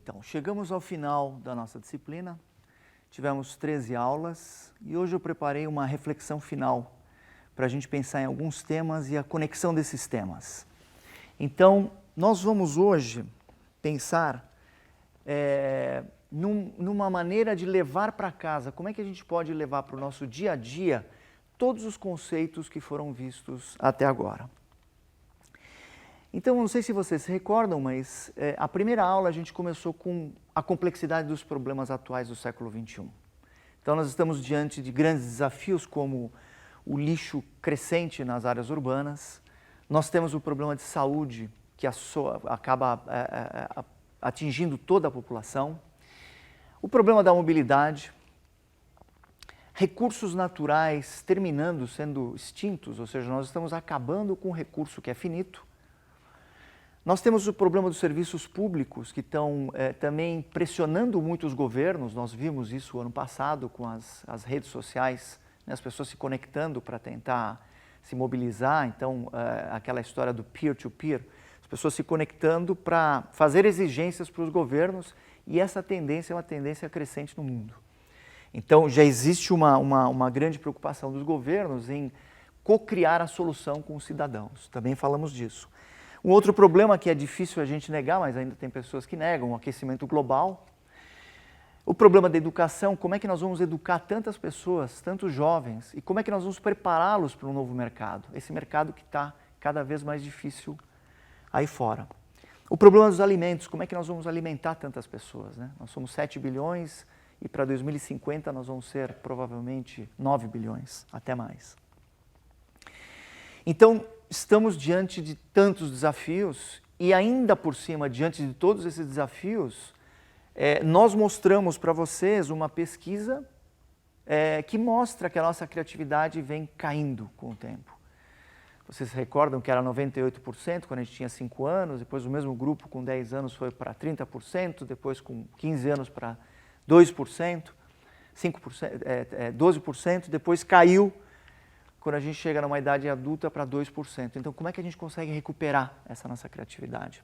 Então, chegamos ao final da nossa disciplina, tivemos 13 aulas e hoje eu preparei uma reflexão final para a gente pensar em alguns temas e a conexão desses temas. Então, nós vamos hoje pensar numa maneira de levar para casa, como é que a gente pode levar para o nosso dia a dia todos os conceitos que foram vistos até agora. Então, não sei se vocês se recordam, mas a primeira aula a gente começou com a complexidade dos problemas atuais do século XXI. Então, nós estamos diante de grandes desafios como o lixo crescente nas áreas urbanas, nós temos o problema de saúde que acaba atingindo toda a população, o problema da mobilidade, recursos naturais terminando sendo extintos, ou seja, nós estamos acabando com um recurso que é finito. Nós temos o problema dos serviços públicos que estão também pressionando muito os governos, nós vimos isso ano passado com as redes sociais, né, as pessoas se conectando para tentar se mobilizar, então aquela história do peer-to-peer, as pessoas se conectando para fazer exigências para os governos e essa tendência é uma tendência crescente no mundo. Então já existe uma grande preocupação dos governos em co-criar a solução com os cidadãos, também falamos disso. Um outro problema que é difícil a gente negar, mas ainda tem pessoas que negam, o aquecimento global. O problema da educação, como é que nós vamos educar tantas pessoas, tantos jovens, e como é que nós vamos prepará-los para um novo mercado? Esse mercado que está cada vez mais difícil aí fora. O problema dos alimentos, como é que nós vamos alimentar tantas pessoas, né? Nós somos 7 bilhões e para 2050 nós vamos ser provavelmente 9 bilhões, até mais. Então, estamos diante de tantos desafios e ainda por cima, diante de todos esses desafios, nós mostramos para vocês uma pesquisa que mostra que a nossa criatividade vem caindo com o tempo. Vocês se recordam que era 98% quando a gente tinha 5 anos, depois o mesmo grupo com 10 anos foi para 30%, depois com 15 anos para 2%, 12%, depois caiu quando a gente chega numa idade adulta para 2%. Então, como é que a gente consegue recuperar essa nossa criatividade?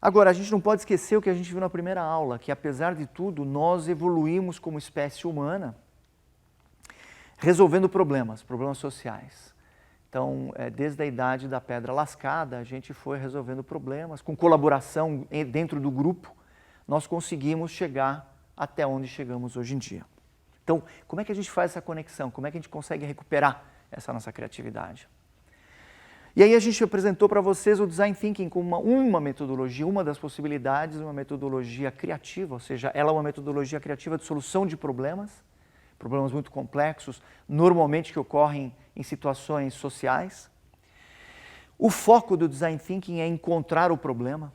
Agora, a gente não pode esquecer o que a gente viu na primeira aula, que apesar de tudo, nós evoluímos como espécie humana resolvendo problemas sociais. Então, desde a idade da pedra lascada, a gente foi resolvendo problemas, com colaboração dentro do grupo, nós conseguimos chegar até onde chegamos hoje em dia. Então, como é que a gente faz essa conexão? Como é que a gente consegue recuperar essa nossa criatividade? E aí a gente apresentou para vocês o Design Thinking como uma metodologia, uma das possibilidades, uma metodologia criativa, ou seja, ela é uma metodologia criativa de solução de problemas muito complexos, normalmente que ocorrem em situações sociais. O foco do Design Thinking é encontrar o problema.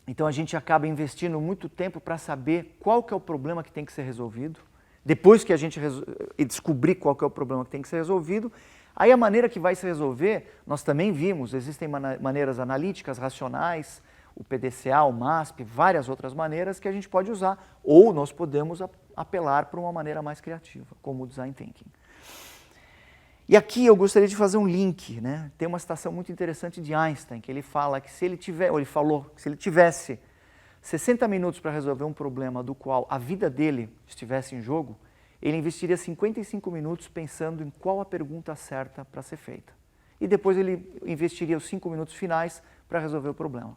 Então a gente acaba investindo muito tempo para saber qual que é o problema que tem que ser resolvido. Depois que a gente descobrir qual que é o problema que tem que ser resolvido, aí a maneira que vai se resolver, nós também vimos, existem maneiras analíticas, racionais, o PDCA, o MASP, várias outras maneiras que a gente pode usar, ou nós podemos apelar para uma maneira mais criativa, como o Design Thinking. E aqui eu gostaria de fazer um link, né? Tem uma citação muito interessante de Einstein, que ele fala que se ele tivesse 60 minutos para resolver um problema do qual a vida dele estivesse em jogo, ele investiria 55 minutos pensando em qual a pergunta certa para ser feita. E depois ele investiria os 5 minutos finais para resolver o problema.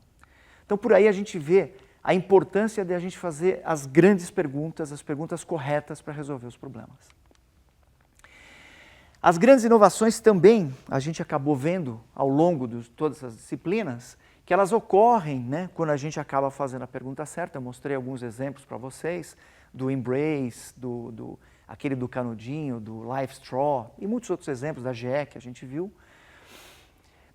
Então, por aí a gente vê a importância de a gente fazer as grandes perguntas, as perguntas corretas para resolver os problemas. As grandes inovações também, a gente acabou vendo ao longo de todas as disciplinas, que elas ocorrem, né, quando a gente acaba fazendo a pergunta certa. Eu mostrei alguns exemplos para vocês, do Embrace, aquele do canudinho, do Life Straw, e muitos outros exemplos da GE que a gente viu.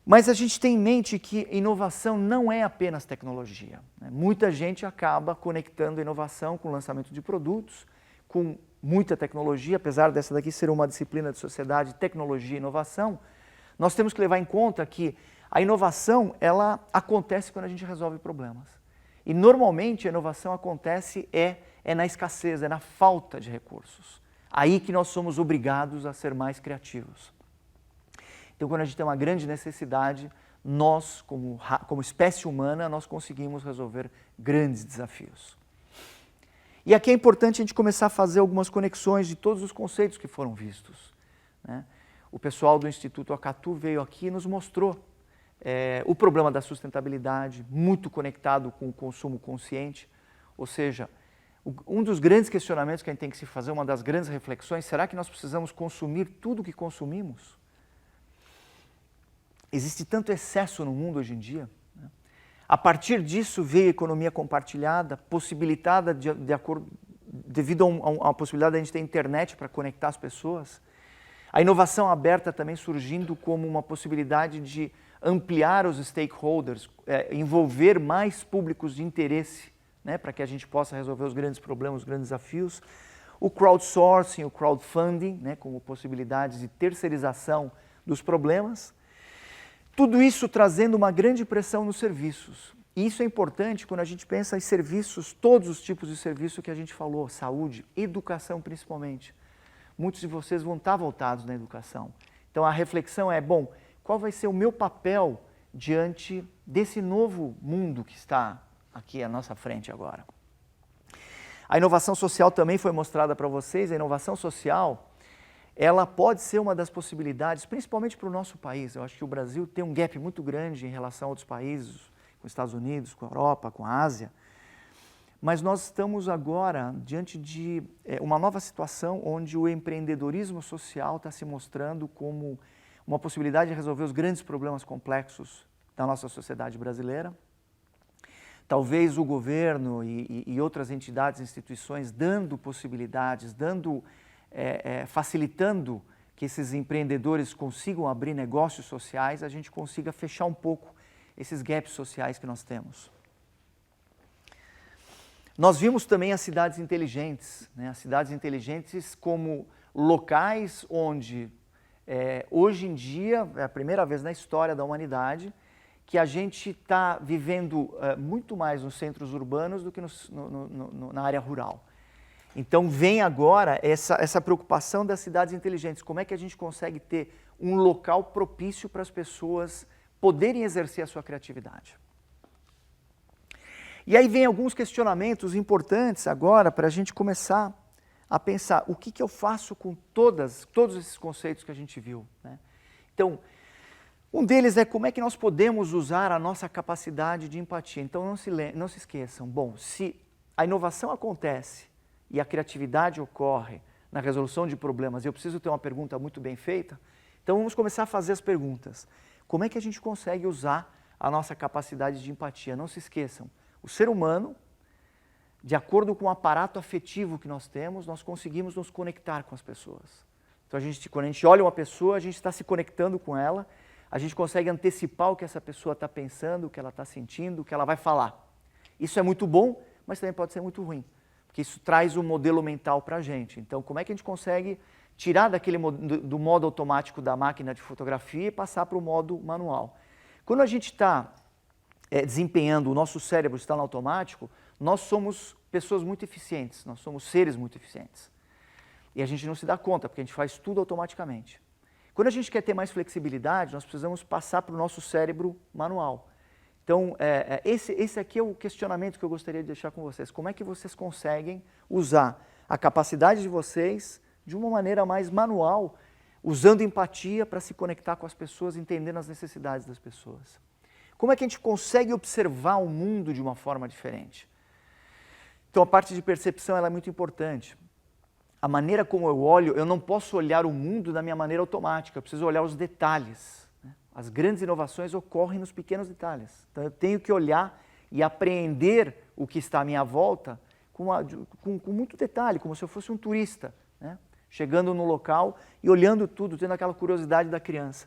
Mas a gente tem em mente que inovação não é apenas tecnologia, né? Muita gente acaba conectando a inovação com o lançamento de produtos, com muita tecnologia, apesar dessa daqui ser uma disciplina de sociedade, tecnologia e inovação, nós temos que levar em conta que a inovação, ela acontece quando a gente resolve problemas. E normalmente a inovação acontece na escassez, na falta de recursos. Aí que nós somos obrigados a ser mais criativos. Então, quando a gente tem uma grande necessidade, nós, como espécie humana, nós conseguimos resolver grandes desafios. E aqui é importante a gente começar a fazer algumas conexões de todos os conceitos que foram vistos, né? O pessoal do Instituto Acatu veio aqui e nos mostrou o problema da sustentabilidade, muito conectado com o consumo consciente, ou seja, um dos grandes questionamentos que a gente tem que se fazer, uma das grandes reflexões, será que nós precisamos consumir tudo o que consumimos? Existe tanto excesso no mundo hoje em dia, né? A partir disso veio a economia compartilhada, possibilitada devido a possibilidade de a gente ter internet para conectar as pessoas. A inovação aberta também surgindo como uma possibilidade de ampliar os stakeholders, envolver mais públicos de interesse, né, para que a gente possa resolver os grandes problemas, os grandes desafios. O crowdsourcing, o crowdfunding, né, como possibilidades de terceirização dos problemas. Tudo isso trazendo uma grande pressão nos serviços. E isso é importante quando a gente pensa em serviços, todos os tipos de serviço que a gente falou, saúde, educação principalmente. Muitos de vocês vão estar voltados na educação. Então a reflexão é, bom, qual vai ser o meu papel diante desse novo mundo que está aqui à nossa frente agora? A inovação social também foi mostrada para vocês. A inovação social, ela pode ser uma das possibilidades, principalmente para o nosso país. Eu acho que o Brasil tem um gap muito grande em relação a outros países, com os Estados Unidos, com a Europa, com a Ásia. Mas nós estamos agora diante de uma nova situação onde o empreendedorismo social está se mostrando como uma possibilidade de resolver os grandes problemas complexos da nossa sociedade brasileira. Talvez o governo e outras entidades e instituições dando possibilidades, facilitando que esses empreendedores consigam abrir negócios sociais, a gente consiga fechar um pouco esses gaps sociais que nós temos. Nós vimos também as cidades inteligentes, né? As cidades inteligentes como locais onde, hoje em dia, é a primeira vez na história da humanidade, que a gente está vivendo muito mais nos centros urbanos do que na área rural. Então vem agora essa preocupação das cidades inteligentes. Como é que a gente consegue ter um local propício para as pessoas poderem exercer a sua criatividade? E aí vem alguns questionamentos importantes agora para a gente começar a pensar o que eu faço com todos esses conceitos que a gente viu, né? Então, um deles é como é que nós podemos usar a nossa capacidade de empatia. Então não se esqueçam, bom, se a inovação acontece e a criatividade ocorre na resolução de problemas, e eu preciso ter uma pergunta muito bem feita, então vamos começar a fazer as perguntas. Como é que a gente consegue usar a nossa capacidade de empatia? Não se esqueçam, o ser humano, de acordo com o aparato afetivo que nós temos, nós conseguimos nos conectar com as pessoas. Então quando a gente olha uma pessoa, a gente está se conectando com ela, a gente consegue antecipar o que essa pessoa está pensando, o que ela está sentindo, o que ela vai falar. Isso é muito bom, mas também pode ser muito ruim, porque isso traz um modelo mental para a gente. Então, como é que a gente consegue tirar do modo automático da máquina de fotografia e passar para o modo manual? Quando a gente está desempenhando, o nosso cérebro está no automático, nós somos pessoas muito eficientes, nós somos seres muito eficientes. E a gente não se dá conta, porque a gente faz tudo automaticamente. Quando a gente quer ter mais flexibilidade, nós precisamos passar para o nosso cérebro manual. Então, esse aqui é o questionamento que eu gostaria de deixar com vocês. Como é que vocês conseguem usar a capacidade de vocês de uma maneira mais manual, usando empatia para se conectar com as pessoas, entendendo as necessidades das pessoas? Como é que a gente consegue observar o mundo de uma forma diferente? Então, a parte de percepção ela é muito importante. A maneira como eu olho, eu não posso olhar o mundo da minha maneira automática, eu preciso olhar os detalhes, né? As grandes inovações ocorrem nos pequenos detalhes. Então, eu tenho que olhar e apreender o que está à minha volta com muito detalhe, como se eu fosse um turista, né? Chegando no local e olhando tudo, tendo aquela curiosidade da criança.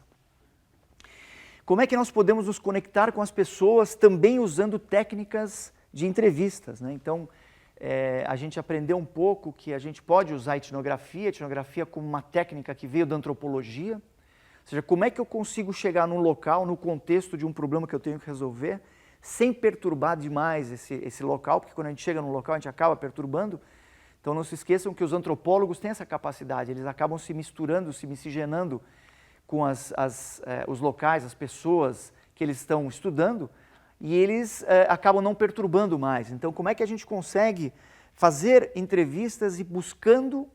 Como é que nós podemos nos conectar com as pessoas também usando técnicas de entrevistas, né? Então, a gente aprendeu um pouco que a gente pode usar a etnografia como uma técnica que veio da antropologia. Ou seja, como é que eu consigo chegar num local, no contexto de um problema que eu tenho que resolver, sem perturbar demais esse local, porque quando a gente chega num local a gente acaba perturbando. Então não se esqueçam que os antropólogos têm essa capacidade, eles acabam se misturando, se miscigenando com os locais, as pessoas que eles estão estudando e eles acabam não perturbando mais. Então, como é que a gente consegue fazer entrevistas e buscando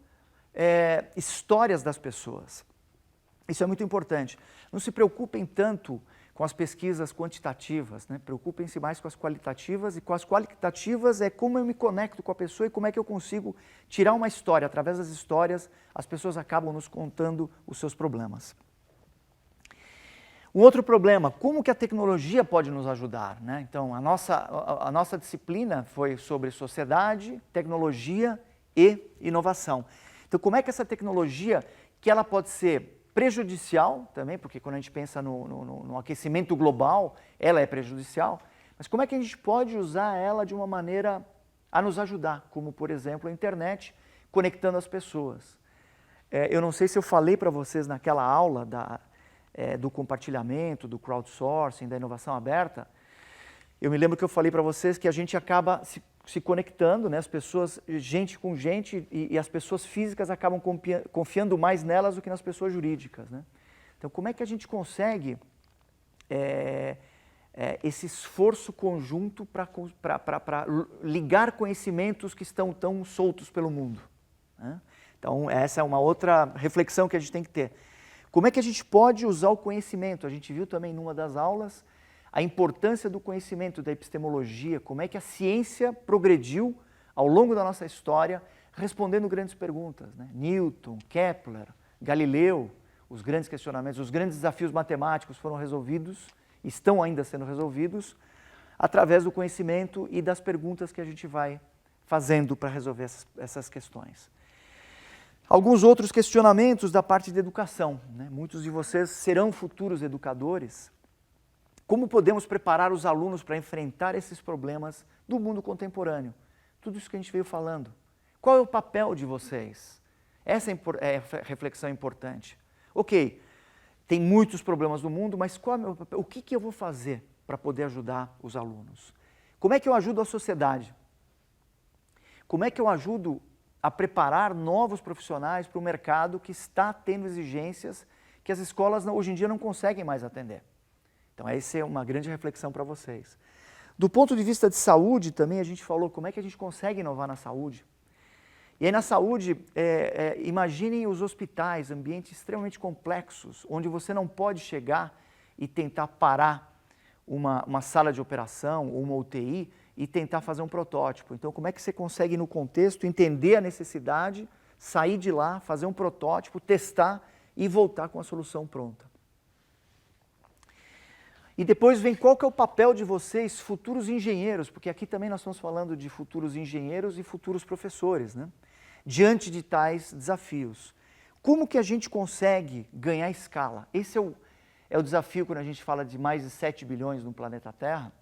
histórias das pessoas? Isso é muito importante. Não se preocupem tanto com as pesquisas quantitativas, né? Preocupem-se mais com as qualitativas, e com as qualitativas é como eu me conecto com a pessoa e como é que eu consigo tirar uma história. Através das histórias, as pessoas acabam nos contando os seus problemas. Um outro problema, como que a tecnologia pode nos ajudar, né? Então, a nossa disciplina foi sobre sociedade, tecnologia e inovação. Então, como é que essa tecnologia, que ela pode ser prejudicial também, porque quando a gente pensa no aquecimento global, ela é prejudicial, mas como é que a gente pode usar ela de uma maneira a nos ajudar, como, por exemplo, a internet, conectando as pessoas. Eu não sei se eu falei para vocês naquela aula do compartilhamento, do crowdsourcing, da inovação aberta, eu me lembro que eu falei para vocês que a gente acaba se conectando, né, as pessoas, gente com gente, e as pessoas físicas acabam confiando mais nelas do que nas pessoas jurídicas, né? Então, como é que a gente consegue esse esforço conjunto para ligar conhecimentos que estão tão soltos pelo mundo, né? Então, essa é uma outra reflexão que a gente tem que ter. Como é que a gente pode usar o conhecimento? A gente viu também numa das aulas a importância do conhecimento, da epistemologia, como é que a ciência progrediu ao longo da nossa história, respondendo grandes perguntas, né? Newton, Kepler, Galileu, os grandes questionamentos, os grandes desafios matemáticos foram resolvidos, estão ainda sendo resolvidos, através do conhecimento e das perguntas que a gente vai fazendo para resolver essas questões. Alguns outros questionamentos da parte de educação, né? Muitos de vocês serão futuros educadores. Como podemos preparar os alunos para enfrentar esses problemas do mundo contemporâneo? Tudo isso que a gente veio falando. Qual é o papel de vocês? Essa é a reflexão importante. Ok, tem muitos problemas no mundo, mas qual é o meu papel? O que eu vou fazer para poder ajudar os alunos? Como é que eu ajudo a sociedade? Como é que eu ajudo a preparar novos profissionais para o mercado que está tendo exigências que as escolas hoje em dia não conseguem mais atender? Então, essa é uma grande reflexão para vocês. Do ponto de vista de saúde, também a gente falou como é que a gente consegue inovar na saúde. E aí, na saúde, imaginem os hospitais, ambientes extremamente complexos, onde você não pode chegar e tentar parar uma sala de operação ou uma UTI e tentar fazer um protótipo. Então, como é que você consegue, no contexto, entender a necessidade, sair de lá, fazer um protótipo, testar e voltar com a solução pronta? E depois vem qual que é o papel de vocês, futuros engenheiros, porque aqui também nós estamos falando de futuros engenheiros e futuros professores, né? Diante de tais desafios. Como que a gente consegue ganhar escala? Esse é o desafio quando a gente fala de mais de 7 bilhões no planeta Terra.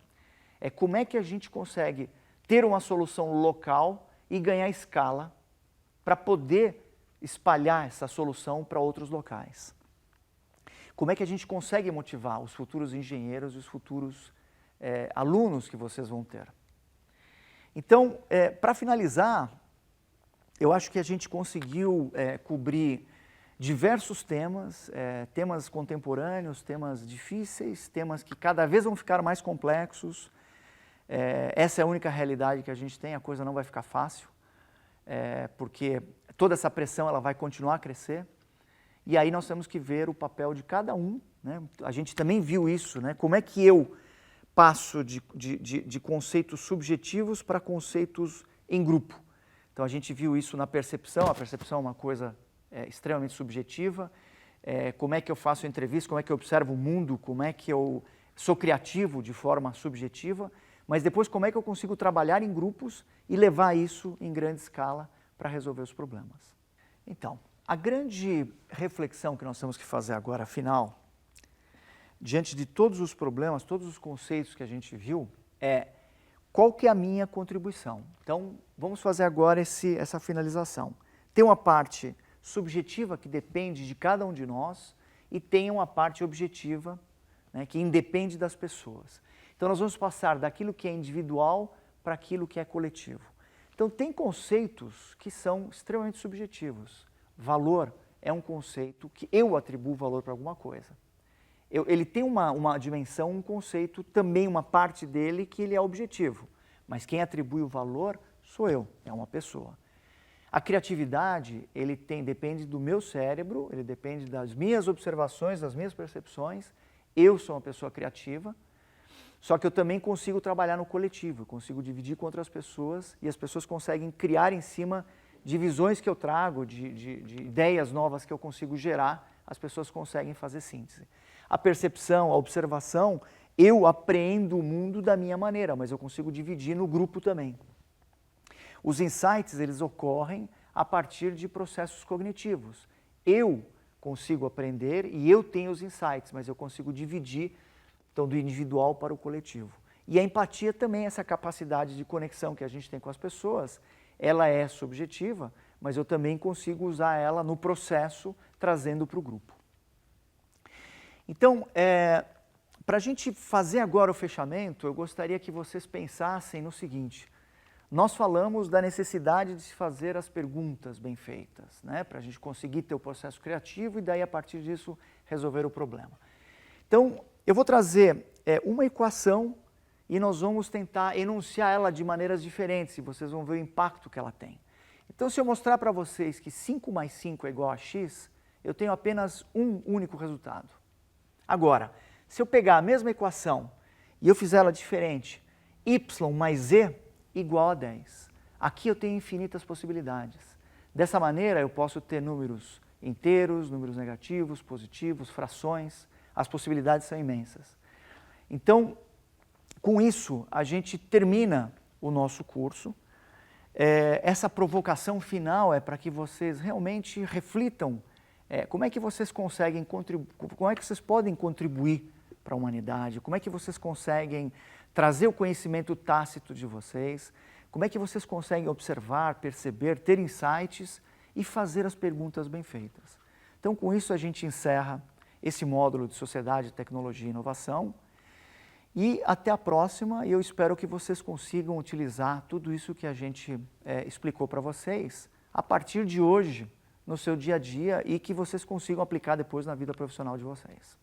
É como é que a gente consegue ter uma solução local e ganhar escala para poder espalhar essa solução para outros locais. Como é que a gente consegue motivar os futuros engenheiros e os futuros alunos que vocês vão ter? Então, para finalizar, eu acho que a gente conseguiu cobrir diversos temas, temas contemporâneos, temas difíceis, temas que cada vez vão ficar mais complexos. Essa é a única realidade que a gente tem, a coisa não vai ficar fácil, porque toda essa pressão ela vai continuar a crescer. E aí nós temos que ver o papel de cada um, né? A gente também viu isso, né? Como é que eu passo de conceitos subjetivos para conceitos em grupo. Então a gente viu isso na percepção, a percepção é uma coisa extremamente subjetiva. Como é que eu faço entrevista, como é que eu observo o mundo, como é que eu sou criativo de forma subjetiva, mas depois como é que eu consigo trabalhar em grupos e levar isso em grande escala para resolver os problemas. Então, a grande reflexão que nós temos que fazer agora, afinal, diante de todos os problemas, todos os conceitos que a gente viu, qual que é a minha contribuição? Então, vamos fazer agora essa finalização. Tem uma parte subjetiva que depende de cada um de nós e tem uma parte objetiva, né, que independe das pessoas. Então, nós vamos passar daquilo que é individual para aquilo que é coletivo. Então, tem conceitos que são extremamente subjetivos. Valor é um conceito que eu atribuo valor para alguma coisa. ele tem uma dimensão, um conceito, também uma parte dele que ele é objetivo. Mas quem atribui o valor sou eu, é uma pessoa. A criatividade, depende do meu cérebro, ele depende das minhas observações, das minhas percepções. Eu sou uma pessoa criativa, só que eu também consigo trabalhar no coletivo, eu consigo dividir com outras pessoas e as pessoas conseguem criar em cima de visões que eu trago, de ideias novas que eu consigo gerar, as pessoas conseguem fazer síntese. A percepção, a observação, eu apreendo o mundo da minha maneira, mas eu consigo dividir no grupo também. Os insights, eles ocorrem a partir de processos cognitivos. Eu consigo aprender e eu tenho os insights, mas eu consigo dividir então, do individual para o coletivo. E a empatia também, essa capacidade de conexão que a gente tem com as pessoas, ela é subjetiva, mas eu também consigo usar ela no processo, trazendo para o grupo. Então, para a gente fazer agora o fechamento, eu gostaria que vocês pensassem no seguinte: nós falamos da necessidade de se fazer as perguntas bem feitas, né? Para a gente conseguir ter o processo criativo e daí, a partir disso, resolver o problema. Então, eu vou trazer uma equação e nós vamos tentar enunciar ela de maneiras diferentes e vocês vão ver o impacto que ela tem. Então, se eu mostrar para vocês que 5 mais 5 é igual a x, eu tenho apenas um único resultado. Agora, se eu pegar a mesma equação e eu fizer ela diferente, y mais z igual a 10. Aqui eu tenho infinitas possibilidades. Dessa maneira, eu posso ter números inteiros, números negativos, positivos, frações. As possibilidades são imensas. Então, com isso, a gente termina o nosso curso. Essa provocação final é para que vocês realmente reflitam como é que vocês conseguem como é que vocês podem contribuir para a humanidade, como é que vocês conseguem trazer o conhecimento tácito de vocês, como é que vocês conseguem observar, perceber, ter insights e fazer as perguntas bem feitas. Então, com isso, a gente encerra esse módulo de Sociedade, Tecnologia e Inovação. E até a próxima, e eu espero que vocês consigam utilizar tudo isso que a gente explicou para vocês a partir de hoje, no seu dia a dia, e que vocês consigam aplicar depois na vida profissional de vocês.